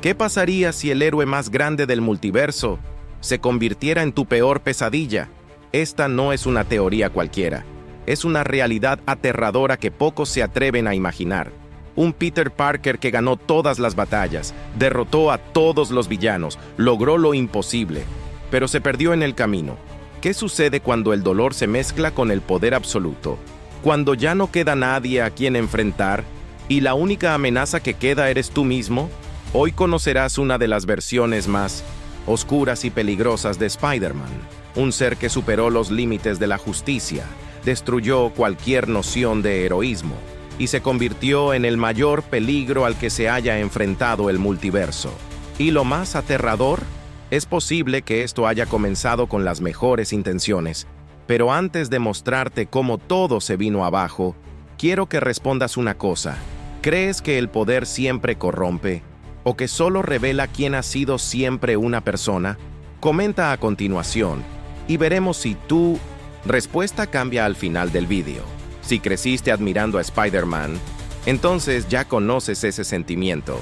¿Qué pasaría si el héroe más grande del multiverso se convirtiera en tu peor pesadilla? Esta no es una teoría cualquiera. Es una realidad aterradora que pocos se atreven a imaginar. Un Peter Parker que ganó todas las batallas, derrotó a todos los villanos, logró lo imposible, pero se perdió en el camino. ¿Qué sucede cuando el dolor se mezcla con el poder absoluto? Cuando ya no queda nadie a quien enfrentar y la única amenaza que queda eres tú mismo. Hoy conocerás una de las versiones más oscuras y peligrosas de Spider-Man, un ser que superó los límites de la justicia, destruyó cualquier noción de heroísmo y se convirtió en el mayor peligro al que se haya enfrentado el multiverso. Y lo más aterrador, es posible que esto haya comenzado con las mejores intenciones, pero antes de mostrarte cómo todo se vino abajo, quiero que respondas una cosa. ¿Crees que el poder siempre corrompe? ¿O que solo revela quién ha sido siempre una persona? Comenta a continuación y veremos si tu respuesta cambia al final del vídeo. Si creciste admirando a Spider-Man, entonces ya conoces ese sentimiento.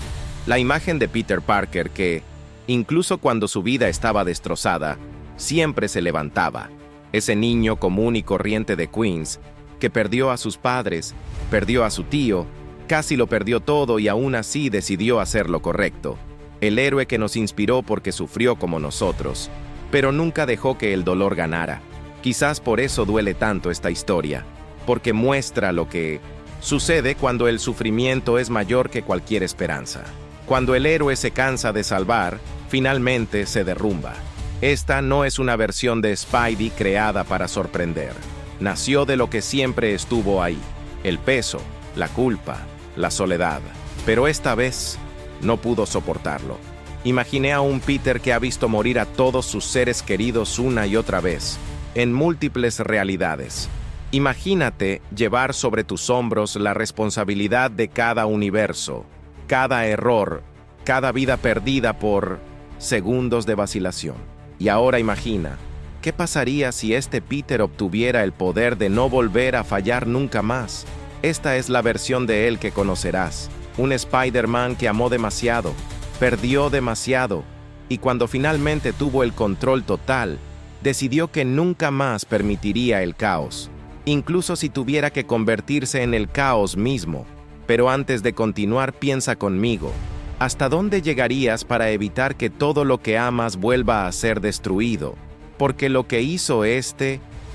La imagen de Peter Parker que, incluso cuando su vida estaba destrozada, siempre se levantaba. Ese niño común y corriente de Queens, que perdió a sus padres, perdió a su tío, casi lo perdió todo y aún así decidió hacer lo correcto. El héroe que nos inspiró porque sufrió como nosotros, pero nunca dejó que el dolor ganara. Quizás por eso duele tanto esta historia, porque muestra lo que sucede cuando el sufrimiento es mayor que cualquier esperanza. Cuando el héroe se cansa de salvar, finalmente se derrumba. Esta no es una versión de Spidey creada para sorprender. Nació de lo que siempre estuvo ahí: el peso, la culpa, la soledad. Pero esta vez no pudo soportarlo. Imaginé a un Peter que ha visto morir a todos sus seres queridos una y otra vez, en múltiples realidades. Imagínate llevar sobre tus hombros la responsabilidad de cada universo, cada error, cada vida perdida por segundos de vacilación. Y ahora imagina, ¿qué pasaría si este Peter obtuviera el poder de no volver a fallar nunca más? Esta es la versión de él que conocerás. Un Spider-Man que amó demasiado, perdió demasiado, y cuando finalmente tuvo el control total, decidió que nunca más permitiría el caos, incluso si tuviera que convertirse en el caos mismo. Pero antes de continuar, piensa conmigo. ¿Hasta dónde llegarías para evitar que todo lo que amas vuelva a ser destruido? Porque lo que hizo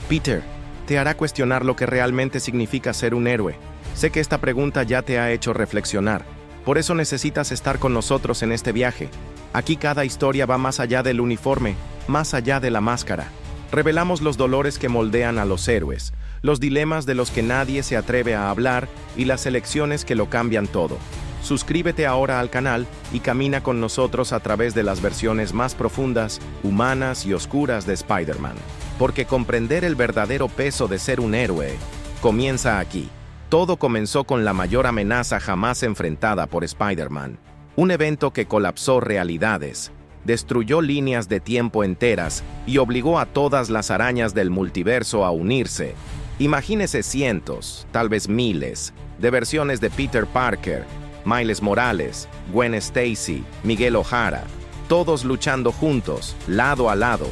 Peter te hará cuestionar lo que realmente significa ser un héroe. Sé que esta pregunta ya te ha hecho reflexionar. Por eso necesitas estar con nosotros en este viaje. Aquí cada historia va más allá del uniforme, más allá de la máscara. Revelamos los dolores que moldean a los héroes, los dilemas de los que nadie se atreve a hablar y las elecciones que lo cambian todo. Suscríbete ahora al canal y camina con nosotros a través de las versiones más profundas, humanas y oscuras de Spider-Man. Porque comprender el verdadero peso de ser un héroe comienza aquí. Todo comenzó con la mayor amenaza jamás enfrentada por Spider-Man. Un evento que colapsó realidades, destruyó líneas de tiempo enteras y obligó a todas las arañas del multiverso a unirse. Imagínese cientos, tal vez miles, de versiones de Peter Parker, Miles Morales, Gwen Stacy, Miguel O'Hara, todos luchando juntos, lado a lado,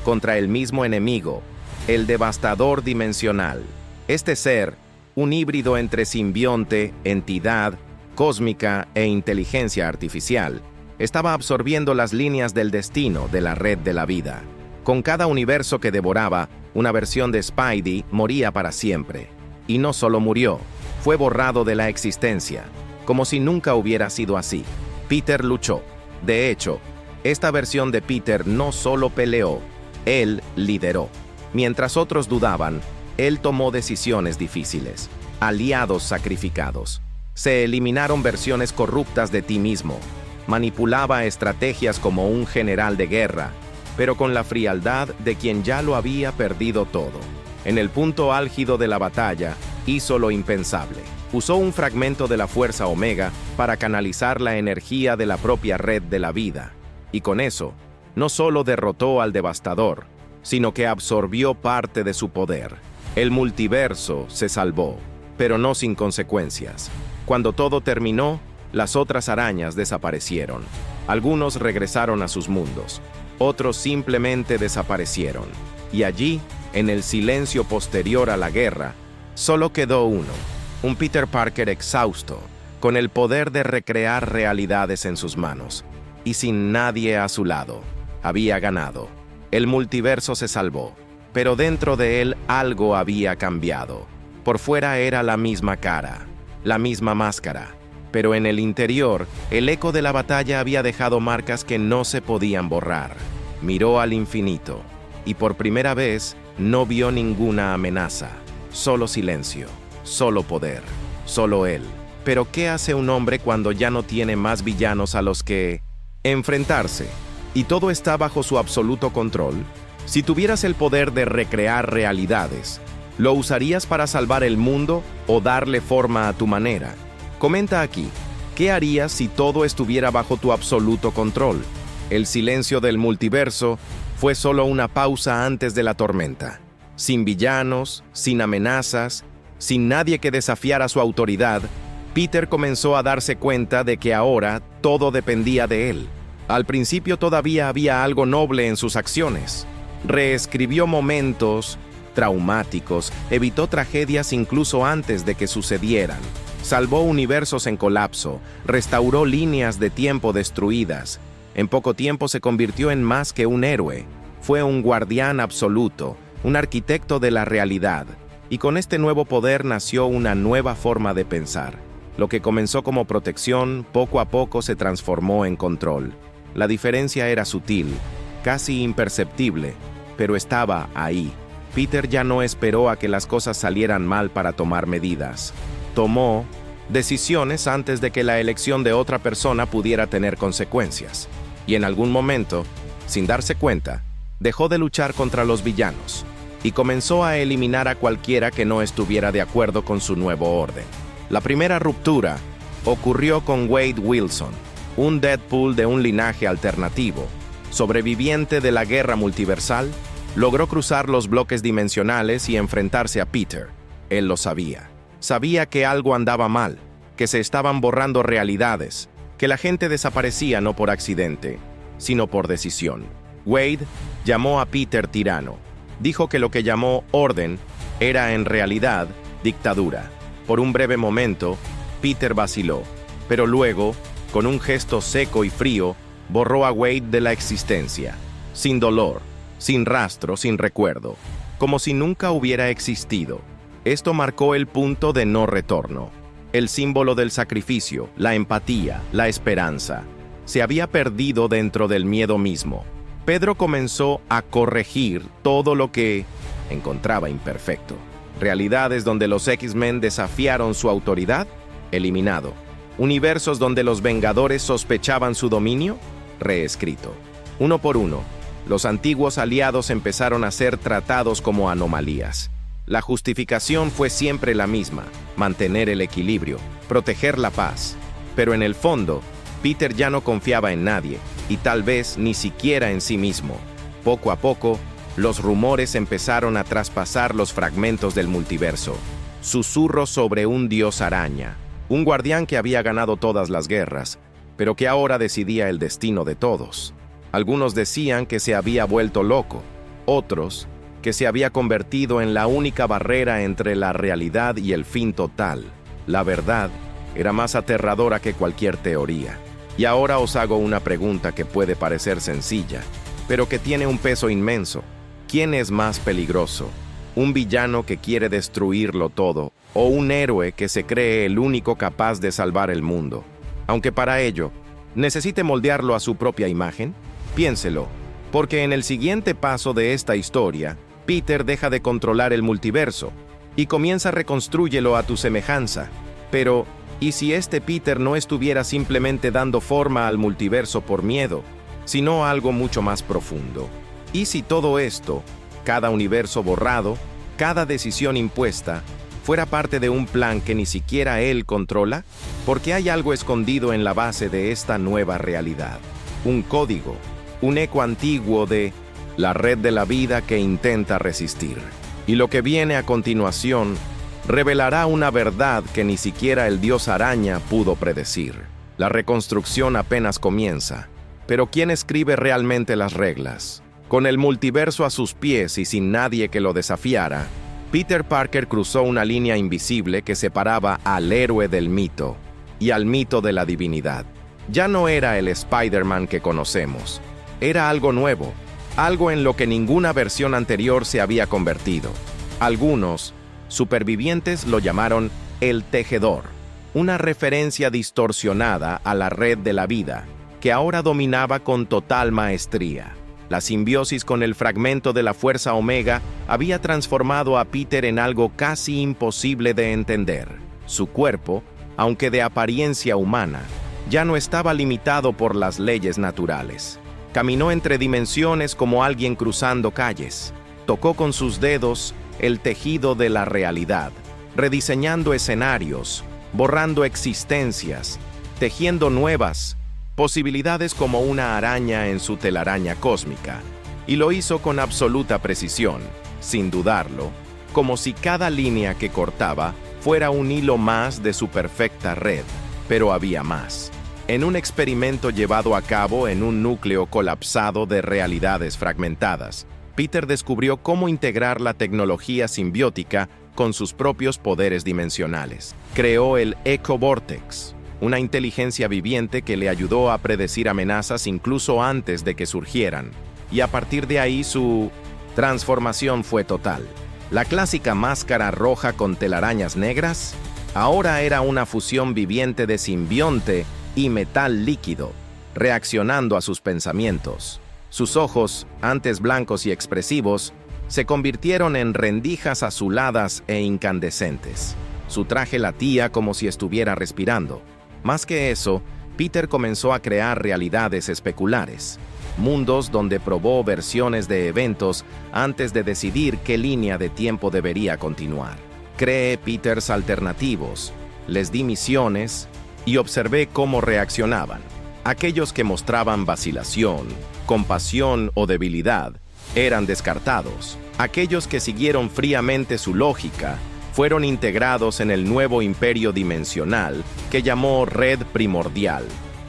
contra el mismo enemigo, el devastador dimensional. Este ser, un híbrido entre simbionte, entidad, cósmica e inteligencia artificial, estaba absorbiendo las líneas del destino de la red de la vida. Con cada universo que devoraba, una versión de Spidey moría para siempre. Y no solo murió, fue borrado de la existencia, como si nunca hubiera sido así. Peter luchó. De hecho, esta versión de Peter no solo peleó, él lideró. Mientras otros dudaban, él tomó decisiones difíciles, aliados sacrificados. Se eliminaron versiones corruptas de ti mismo. Manipulaba estrategias como un general de guerra, pero con la frialdad de quien ya lo había perdido todo. En el punto álgido de la batalla, hizo lo impensable. Usó un fragmento de la Fuerza Omega para canalizar la energía de la propia red de la vida. Y con eso, no solo derrotó al devastador, sino que absorbió parte de su poder. El multiverso se salvó, pero no sin consecuencias. Cuando todo terminó, las otras arañas desaparecieron. Algunos regresaron a sus mundos, otros simplemente desaparecieron. Y allí, en el silencio posterior a la guerra, solo quedó uno, un Peter Parker exhausto, con el poder de recrear realidades en sus manos, y sin nadie a su lado. Había ganado. El multiverso se salvó, pero dentro de él algo había cambiado. Por fuera era la misma cara, la misma máscara, pero en el interior, el eco de la batalla había dejado marcas que no se podían borrar. Miró al infinito, y por primera vez no vio ninguna amenaza, solo silencio, solo poder, solo él. Pero ¿qué hace un hombre cuando ya no tiene más villanos a los que enfrentarse, y todo está bajo su absoluto control? Si tuvieras el poder de recrear realidades, ¿lo usarías para salvar el mundo o darle forma a tu manera? Comenta aquí, ¿qué harías si todo estuviera bajo tu absoluto control? El silencio del multiverso fue solo una pausa antes de la tormenta. Sin villanos, sin amenazas, sin nadie que desafiara su autoridad, Peter comenzó a darse cuenta de que ahora todo dependía de él. Al principio todavía había algo noble en sus acciones. Reescribió momentos traumáticos, evitó tragedias incluso antes de que sucedieran, salvó universos en colapso, restauró líneas de tiempo destruidas. En poco tiempo se convirtió en más que un héroe. Fue un guardián absoluto, un arquitecto de la realidad. Y con este nuevo poder nació una nueva forma de pensar. Lo que comenzó como protección, poco a poco se transformó en control. La diferencia era sutil, casi imperceptible, pero estaba ahí. Peter ya no esperó a que las cosas salieran mal para tomar medidas. Tomó decisiones antes de que la elección de otra persona pudiera tener consecuencias. Y en algún momento, sin darse cuenta, dejó de luchar contra los villanos y comenzó a eliminar a cualquiera que no estuviera de acuerdo con su nuevo orden. La primera ruptura ocurrió con Wade Wilson, un Deadpool de un linaje alternativo. Sobreviviente de la guerra multiversal, logró cruzar los bloques dimensionales y enfrentarse a Peter. Él lo sabía. Sabía que algo andaba mal, que se estaban borrando realidades, que la gente desaparecía no por accidente, sino por decisión. Wade llamó a Peter tirano. Dijo que lo que llamó orden era en realidad dictadura. Por un breve momento, Peter vaciló, pero luego, con un gesto seco y frío, borró a Wade de la existencia, sin dolor, sin rastro, sin recuerdo, como si nunca hubiera existido. Esto marcó el punto de no retorno, el símbolo del sacrificio, la empatía, la esperanza. Se había perdido dentro del miedo mismo. Pedro comenzó a corregir todo lo que encontraba imperfecto. Realidades donde los X-Men desafiaron su autoridad, eliminado. Universos donde los Vengadores sospechaban su dominio, reescrito. Uno por uno, los antiguos aliados empezaron a ser tratados como anomalías. La justificación fue siempre la misma: mantener el equilibrio, proteger la paz. Pero en el fondo, Peter ya no confiaba en nadie, y tal vez ni siquiera en sí mismo. Poco a poco, los rumores empezaron a traspasar los fragmentos del multiverso. Susurros sobre un dios araña, un guardián que había ganado todas las guerras, pero que ahora decidía el destino de todos. Algunos decían que se había vuelto loco, otros que se había convertido en la única barrera entre la realidad y el fin total. La verdad era más aterradora que cualquier teoría. Y ahora os hago una pregunta que puede parecer sencilla, pero que tiene un peso inmenso. ¿Quién es más peligroso? ¿Un villano que quiere destruirlo todo o un héroe que se cree el único capaz de salvar el mundo? Aunque para ello necesite moldearlo a su propia imagen, piénselo, porque en el siguiente paso de esta historia, Peter deja de controlar el multiverso y comienza a reconstrúyelo a tu semejanza. Pero, ¿y si este Peter no estuviera simplemente dando forma al multiverso por miedo, sino algo mucho más profundo? ¿Y si todo esto, cada universo borrado, cada decisión impuesta, fuera parte de un plan que ni siquiera él controla? Porque hay algo escondido en la base de esta nueva realidad. Un código, un eco antiguo de la red de la vida que intenta resistir. Y lo que viene a continuación revelará una verdad que ni siquiera el dios araña pudo predecir. La reconstrucción apenas comienza. Pero ¿quién escribe realmente las reglas? Con el multiverso a sus pies y sin nadie que lo desafiara, Peter Parker cruzó una línea invisible que separaba al héroe del mito y al mito de la divinidad. Ya no era el Spider-Man que conocemos. Era algo nuevo, algo en lo que ninguna versión anterior se había convertido. Algunos supervivientes lo llamaron el Tejedor, una referencia distorsionada a la red de la vida, que ahora dominaba con total maestría. La simbiosis con el fragmento de la Fuerza Omega había transformado a Peter en algo casi imposible de entender. Su cuerpo, aunque de apariencia humana, ya no estaba limitado por las leyes naturales. Caminó entre dimensiones como alguien cruzando calles. Tocó con sus dedos el tejido de la realidad, rediseñando escenarios, borrando existencias, tejiendo nuevas posibilidades como una araña en su telaraña cósmica. Y lo hizo con absoluta precisión, sin dudarlo, como si cada línea que cortaba fuera un hilo más de su perfecta red. Pero había más. En un experimento llevado a cabo en un núcleo colapsado de realidades fragmentadas, Peter descubrió cómo integrar la tecnología simbiótica con sus propios poderes dimensionales. Creó el Echo Vortex, una inteligencia viviente que le ayudó a predecir amenazas incluso antes de que surgieran, y a partir de ahí su transformación fue total. La clásica máscara roja con telarañas negras ahora era una fusión viviente de simbionte y metal líquido, reaccionando a sus pensamientos. Sus ojos, antes blancos y expresivos, se convirtieron en rendijas azuladas e incandescentes. Su traje latía como si estuviera respirando. Más que eso, Peter comenzó a crear realidades especulares, mundos donde probó versiones de eventos antes de decidir qué línea de tiempo debería continuar. Creé Peters alternativos, les di misiones y observé cómo reaccionaban. Aquellos que mostraban vacilación, compasión o debilidad eran descartados. Aquellos que siguieron fríamente su lógica fueron integrados en el nuevo imperio dimensional que llamó Red Primordial.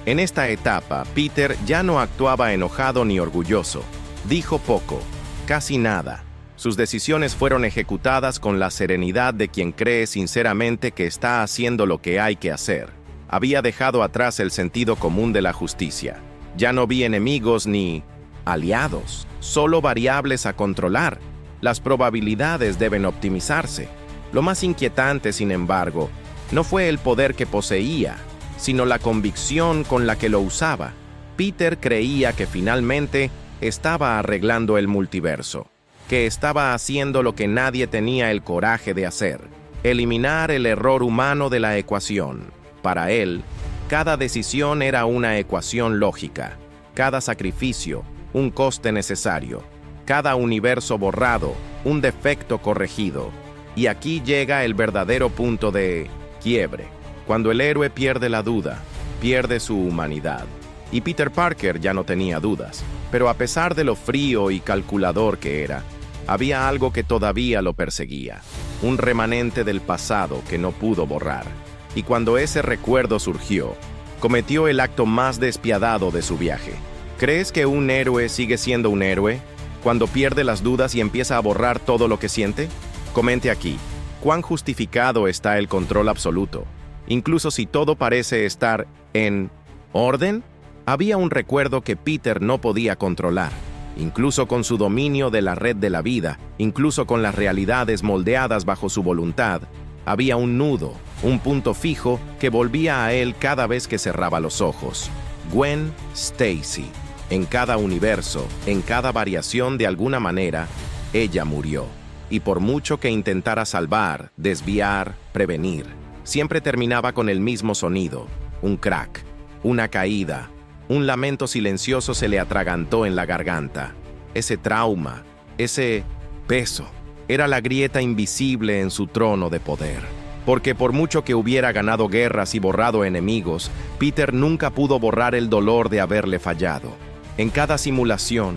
En esta etapa, Peter ya no actuaba enojado ni orgulloso. Dijo poco, casi nada. Sus decisiones fueron ejecutadas con la serenidad de quien cree sinceramente que está haciendo lo que hay que hacer. Había dejado atrás el sentido común de la justicia. Ya no vi enemigos ni aliados, solo variables a controlar. Las probabilidades deben optimizarse. Lo más inquietante, sin embargo, no fue el poder que poseía, sino la convicción con la que lo usaba. Peter creía que finalmente estaba arreglando el multiverso, que estaba haciendo lo que nadie tenía el coraje de hacer: eliminar el error humano de la ecuación. Para él, cada decisión era una ecuación lógica, cada sacrificio, un coste necesario, cada universo borrado, un defecto corregido. Y aquí llega el verdadero punto de quiebre, cuando el héroe pierde la duda, pierde su humanidad. Y Peter Parker ya no tenía dudas, pero a pesar de lo frío y calculador que era, había algo que todavía lo perseguía, un remanente del pasado que no pudo borrar. Y cuando ese recuerdo surgió, cometió el acto más despiadado de su viaje. ¿Crees que un héroe sigue siendo un héroe cuando pierde las dudas y empieza a borrar todo lo que siente? Comente aquí, ¿cuán justificado está el control absoluto? Incluso si todo parece estar en orden, había un recuerdo que Peter no podía controlar. Incluso con su dominio de la red de la vida, incluso con las realidades moldeadas bajo su voluntad, había un nudo, un punto fijo que volvía a él cada vez que cerraba los ojos. Gwen Stacy. En cada universo, en cada variación de alguna manera, ella murió. Y por mucho que intentara salvar, desviar, prevenir, siempre terminaba con el mismo sonido: un crack, una caída, un lamento silencioso se le atragantó en la garganta. Ese trauma, ese peso, era la grieta invisible en su trono de poder. Porque por mucho que hubiera ganado guerras y borrado enemigos, Peter nunca pudo borrar el dolor de haberle fallado. En cada simulación,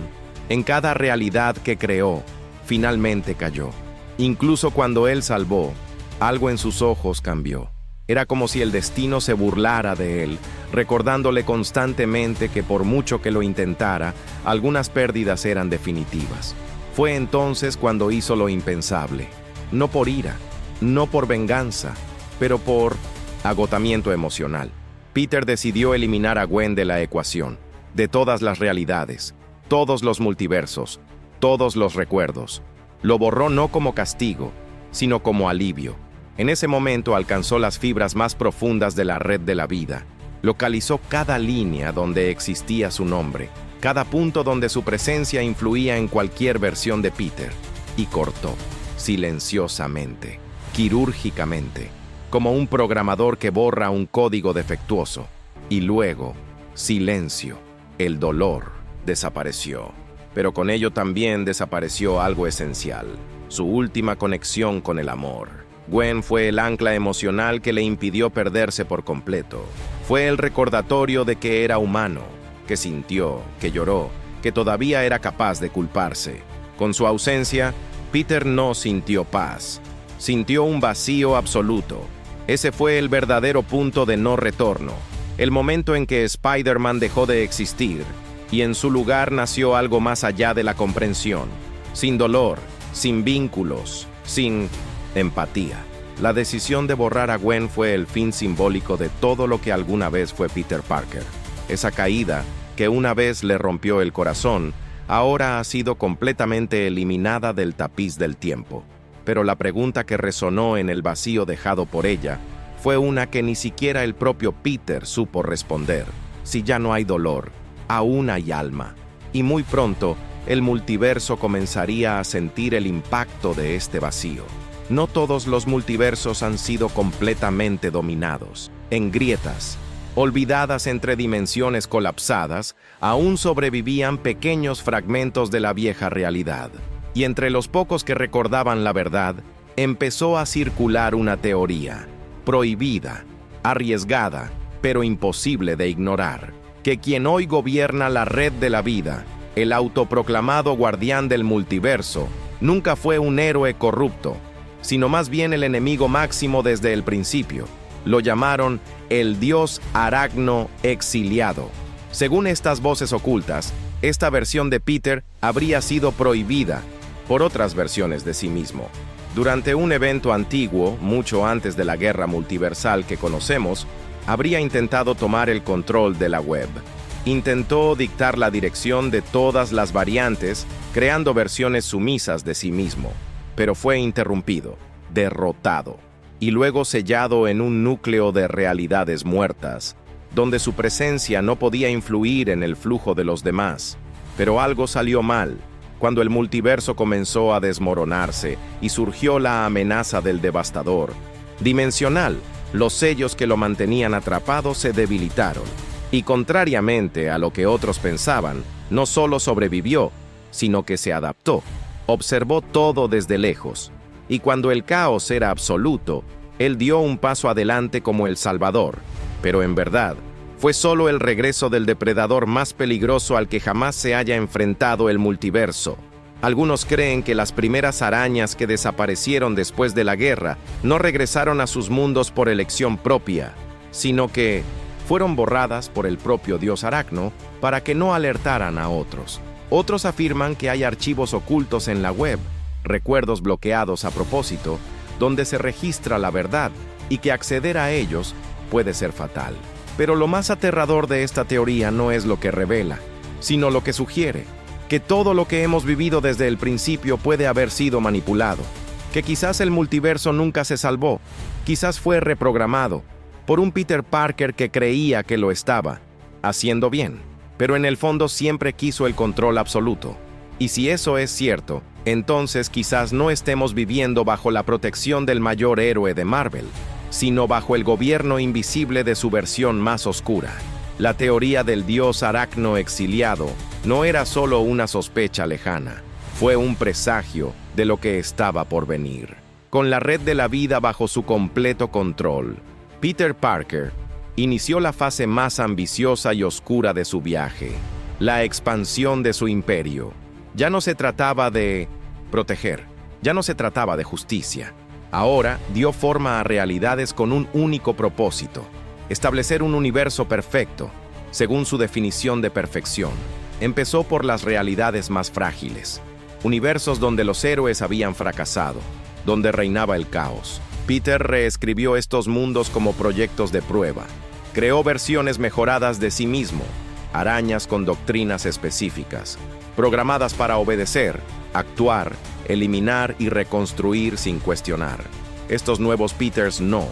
en cada realidad que creó, finalmente cayó. Incluso cuando él salvó, algo en sus ojos cambió. Era como si el destino se burlara de él, recordándole constantemente que por mucho que lo intentara, algunas pérdidas eran definitivas. Fue entonces cuando hizo lo impensable, no por ira, no por venganza, pero por agotamiento emocional. Peter decidió eliminar a Gwen de la ecuación, de todas las realidades, todos los multiversos, todos los recuerdos. Lo borró no como castigo, sino como alivio. En ese momento alcanzó las fibras más profundas de la red de la vida. Localizó cada línea donde existía su nombre, cada punto donde su presencia influía en cualquier versión de Peter, y cortó, silenciosamente, quirúrgicamente, como un programador que borra un código defectuoso. Y luego, silencio, el dolor desapareció. Pero con ello también desapareció algo esencial, su última conexión con el amor. Gwen fue el ancla emocional que le impidió perderse por completo. Fue el recordatorio de que era humano, que sintió, que lloró, que todavía era capaz de culparse. Con su ausencia, Peter no sintió paz. Sintió un vacío absoluto. Ese fue el verdadero punto de no retorno, el momento en que Spider-Man dejó de existir, y en su lugar nació algo más allá de la comprensión, sin dolor, sin vínculos, sin empatía. La decisión de borrar a Gwen fue el fin simbólico de todo lo que alguna vez fue Peter Parker. Esa caída, que una vez le rompió el corazón, ahora ha sido completamente eliminada del tapiz del tiempo. Pero la pregunta que resonó en el vacío dejado por ella fue una que ni siquiera el propio Peter supo responder. Si ya no hay dolor, aún hay alma. Y muy pronto, el multiverso comenzaría a sentir el impacto de este vacío. No todos los multiversos han sido completamente dominados. En grietas, olvidadas entre dimensiones colapsadas, aún sobrevivían pequeños fragmentos de la vieja realidad. Y entre los pocos que recordaban la verdad, empezó a circular una teoría, prohibida, arriesgada, pero imposible de ignorar, que quien hoy gobierna la red de la vida, el autoproclamado guardián del multiverso, nunca fue un héroe corrupto, sino más bien el enemigo máximo desde el principio. Lo llamaron el dios Arácno exiliado. Según estas voces ocultas, esta versión de Peter habría sido prohibida por otras versiones de sí mismo. Durante un evento antiguo, mucho antes de la guerra multiversal que conocemos, habría intentado tomar el control de la web. Intentó dictar la dirección de todas las variantes, creando versiones sumisas de sí mismo, pero fue interrumpido, derrotado, y luego sellado en un núcleo de realidades muertas, donde su presencia no podía influir en el flujo de los demás. Pero algo salió mal, cuando el multiverso comenzó a desmoronarse y surgió la amenaza del devastador. Dimensional, los sellos que lo mantenían atrapado se debilitaron, y contrariamente a lo que otros pensaban, no solo sobrevivió, sino que se adaptó. Observó todo desde lejos, y cuando el caos era absoluto, él dio un paso adelante como el Salvador, pero en verdad, fue solo el regreso del depredador más peligroso al que jamás se haya enfrentado el multiverso. Algunos creen que las primeras arañas que desaparecieron después de la guerra no regresaron a sus mundos por elección propia, sino que fueron borradas por el propio dios Arácno para que no alertaran a otros. Otros afirman que hay archivos ocultos en la web, recuerdos bloqueados a propósito, donde se registra la verdad y que acceder a ellos puede ser fatal. Pero lo más aterrador de esta teoría no es lo que revela, sino lo que sugiere, que todo lo que hemos vivido desde el principio puede haber sido manipulado, que quizás el multiverso nunca se salvó, quizás fue reprogramado por un Peter Parker que creía que lo estaba haciendo bien, pero en el fondo siempre quiso el control absoluto. Y si eso es cierto, entonces quizás no estemos viviendo bajo la protección del mayor héroe de Marvel, sino bajo el gobierno invisible de su versión más oscura. La teoría del dios Arácno exiliado no era solo una sospecha lejana, fue un presagio de lo que estaba por venir. Con la red de la vida bajo su completo control, Peter Parker inició la fase más ambiciosa y oscura de su viaje, la expansión de su imperio. Ya no se trataba de proteger, ya no se trataba de justicia. Ahora dio forma a realidades con un único propósito: establecer un universo perfecto, según su definición de perfección. Empezó por las realidades más frágiles, universos donde los héroes habían fracasado, donde reinaba el caos. Peter reescribió estos mundos como proyectos de prueba. Creó versiones mejoradas de sí mismo, arañas con doctrinas específicas, programadas para obedecer, actuar, eliminar y reconstruir sin cuestionar. Estos nuevos Peters no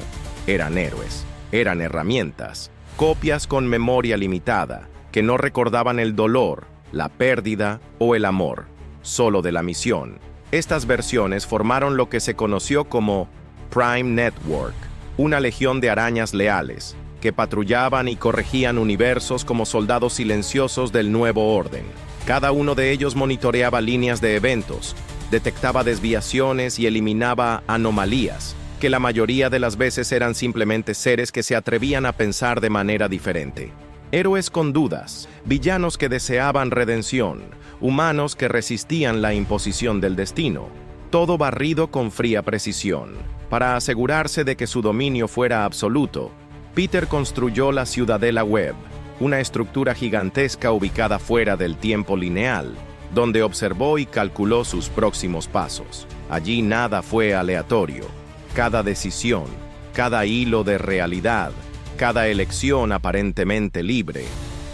eran héroes, eran herramientas, copias con memoria limitada, que no recordaban el dolor, la pérdida o el amor, solo de la misión. Estas versiones formaron lo que se conoció como Prime Network, una legión de arañas leales, que patrullaban y corregían universos como soldados silenciosos del nuevo orden. Cada uno de ellos monitoreaba líneas de eventos, detectaba desviaciones y eliminaba anomalías, que la mayoría de las veces eran simplemente seres que se atrevían a pensar de manera diferente. Héroes con dudas, villanos que deseaban redención, humanos que resistían la imposición del destino, todo barrido con fría precisión. Para asegurarse de que su dominio fuera absoluto, Peter construyó la Ciudadela Web, una estructura gigantesca ubicada fuera del tiempo lineal, donde observó y calculó sus próximos pasos. Allí nada fue aleatorio. Cada decisión, cada hilo de realidad, cada elección aparentemente libre,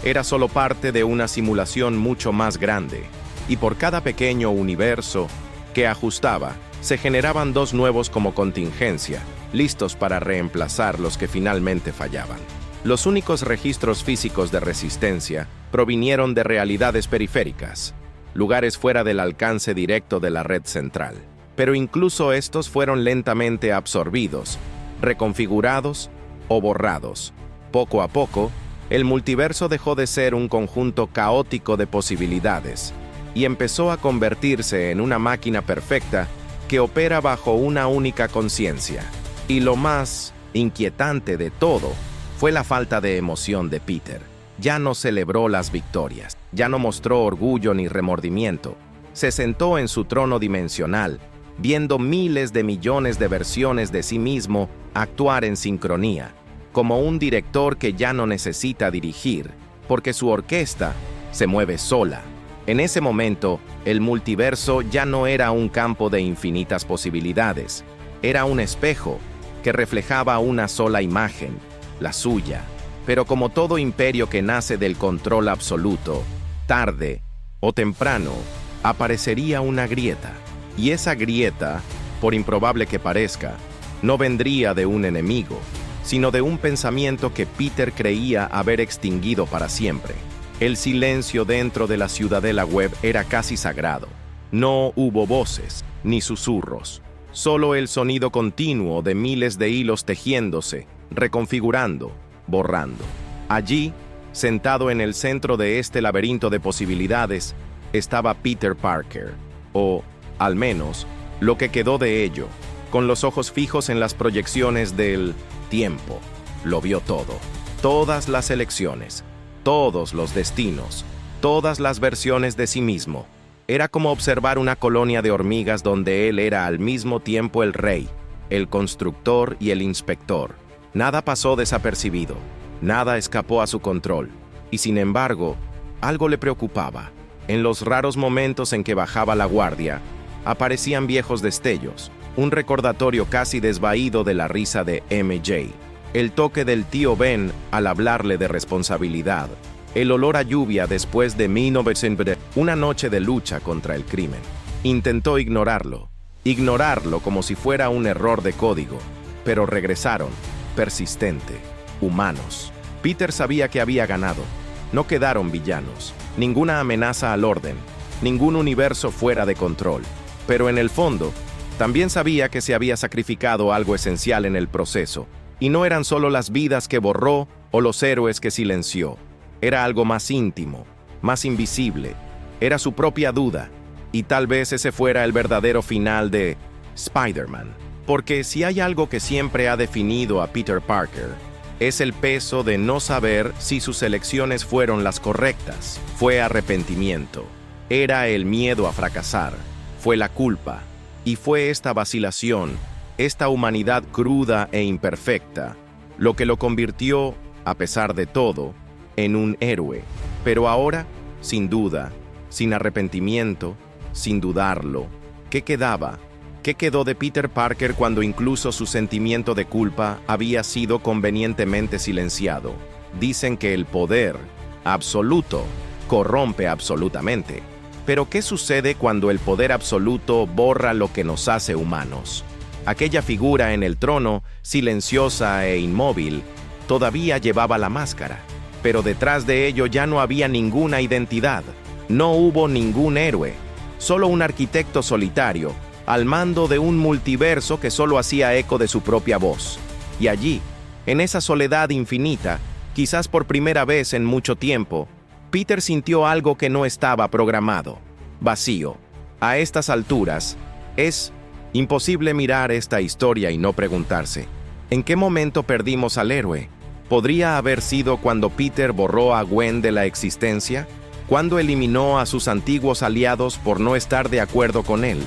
era solo parte de una simulación mucho más grande, y por cada pequeño universo que ajustaba, se generaban dos nuevos como contingencia, listos para reemplazar los que finalmente fallaban. Los únicos registros físicos de resistencia provinieron de realidades periféricas, lugares fuera del alcance directo de la red central. Pero incluso estos fueron lentamente absorbidos, reconfigurados o borrados. Poco a poco, el multiverso dejó de ser un conjunto caótico de posibilidades y empezó a convertirse en una máquina perfecta que opera bajo una única conciencia. Y lo más inquietante de todo fue la falta de emoción de Peter. Ya no celebró las victorias, ya no mostró orgullo ni remordimiento. Se sentó en su trono dimensional, viendo miles de millones de versiones de sí mismo actuar en sincronía, como un director que ya no necesita dirigir, porque su orquesta se mueve sola. En ese momento, el multiverso ya no era un campo de infinitas posibilidades, era un espejo que reflejaba una sola imagen, la suya. Pero como todo imperio que nace del control absoluto, tarde o temprano aparecería una grieta. Y esa grieta, por improbable que parezca, no vendría de un enemigo, sino de un pensamiento que Peter creía haber extinguido para siempre. El silencio dentro de la Ciudadela Web era casi sagrado. No hubo voces ni susurros, solo el sonido continuo de miles de hilos tejiéndose, reconfigurando, borrando. Allí, sentado en el centro de este laberinto de posibilidades, estaba Peter Parker, o, al menos, lo que quedó de ello, con los ojos fijos en las proyecciones del tiempo. Lo vio todo, todas las elecciones, todos los destinos, todas las versiones de sí mismo. Era como observar una colonia de hormigas donde él era al mismo tiempo el rey, el constructor y el inspector. Nada pasó desapercibido, nada escapó a su control, y sin embargo, algo le preocupaba. En los raros momentos en que bajaba la guardia, aparecían viejos destellos, un recordatorio casi desvaído de la risa de MJ, el toque del tío Ben al hablarle de responsabilidad, el olor a lluvia después de 1900, una noche de lucha contra el crimen. Intentó ignorarlo como si fuera un error de código, pero regresaron, persistente, humanos. Peter sabía que había ganado. No quedaron villanos, ninguna amenaza al orden, ningún universo fuera de control. Pero en el fondo, también sabía que se había sacrificado algo esencial en el proceso, y no eran solo las vidas que borró o los héroes que silenció. Era algo más íntimo, más invisible. Era su propia duda, y tal vez ese fuera el verdadero final de Spider-Man. Porque si hay algo que siempre ha definido a Peter Parker, es el peso de no saber si sus elecciones fueron las correctas. Fue arrepentimiento, era el miedo a fracasar, fue la culpa, y fue esta vacilación, esta humanidad cruda e imperfecta, lo que lo convirtió, a pesar de todo, en un héroe. Pero ahora, sin duda, sin arrepentimiento, sin dudarlo, ¿qué quedaba? ¿Qué quedó de Peter Parker cuando incluso su sentimiento de culpa había sido convenientemente silenciado? Dicen que el poder absoluto corrompe absolutamente. Pero ¿qué sucede cuando el poder absoluto borra lo que nos hace humanos? Aquella figura en el trono, silenciosa e inmóvil, todavía llevaba la máscara, pero detrás de ello ya no había ninguna identidad. No hubo ningún héroe, solo un arquitecto solitario, al mando de un multiverso que solo hacía eco de su propia voz. Y allí, en esa soledad infinita, quizás por primera vez en mucho tiempo, Peter sintió algo que no estaba programado: vacío. A estas alturas, es imposible mirar esta historia y no preguntarse, ¿en qué momento perdimos al héroe? ¿Podría haber sido cuando Peter borró a Gwen de la existencia? ¿Cuándo eliminó a sus antiguos aliados por no estar de acuerdo con él?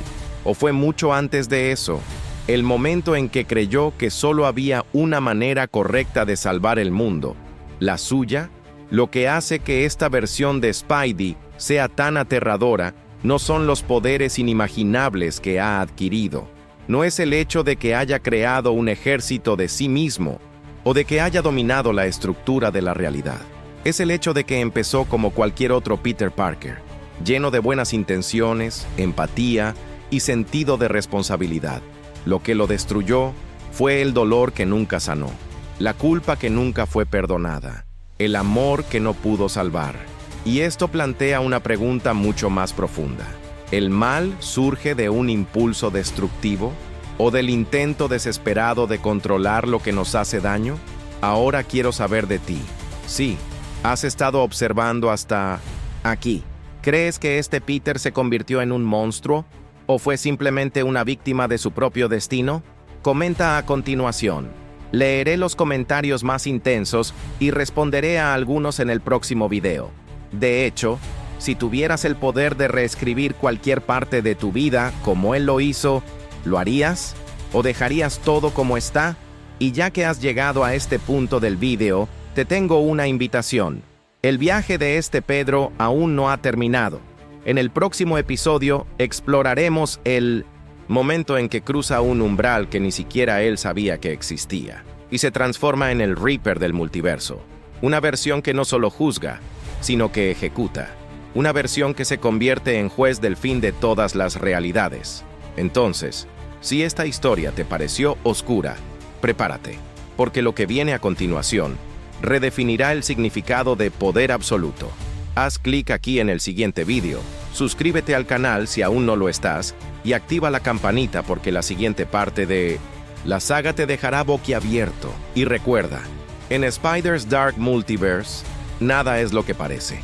¿O fue mucho antes de eso, el momento en que creyó que solo había una manera correcta de salvar el mundo, la suya? Lo que hace que esta versión de Spidey sea tan aterradora no son los poderes inimaginables que ha adquirido. No es el hecho de que haya creado un ejército de sí mismo o de que haya dominado la estructura de la realidad. Es el hecho de que empezó como cualquier otro Peter Parker, lleno de buenas intenciones, empatía y sentido de responsabilidad. Lo que lo destruyó fue el dolor que nunca sanó, la culpa que nunca fue perdonada, el amor que no pudo salvar. Y esto plantea una pregunta mucho más profunda. ¿El mal surge de un impulso destructivo o del intento desesperado de controlar lo que nos hace daño? Ahora quiero saber de ti. Sí, has estado observando hasta aquí. ¿Crees que este Peter se convirtió en un monstruo o fue simplemente una víctima de su propio destino? Comenta a continuación. Leeré los comentarios más intensos y responderé a algunos en el próximo video. De hecho, si tuvieras el poder de reescribir cualquier parte de tu vida como él lo hizo, ¿lo harías? ¿O dejarías todo como está? Y ya que has llegado a este punto del video, te tengo una invitación. El viaje de este Pedro aún no ha terminado. En el próximo episodio exploraremos el momento en que cruza un umbral que ni siquiera él sabía que existía, y se transforma en el Reaper del multiverso. Una versión que no solo juzga, sino que ejecuta. Una versión que se convierte en juez del fin de todas las realidades. Entonces, si esta historia te pareció oscura, prepárate, porque lo que viene a continuación redefinirá el significado de poder absoluto. Haz clic aquí en el siguiente vídeo, suscríbete al canal si aún no lo estás, y activa la campanita porque la siguiente parte de la saga te dejará boquiabierto. Y recuerda, en Spider's Dark Multiverse, nada es lo que parece.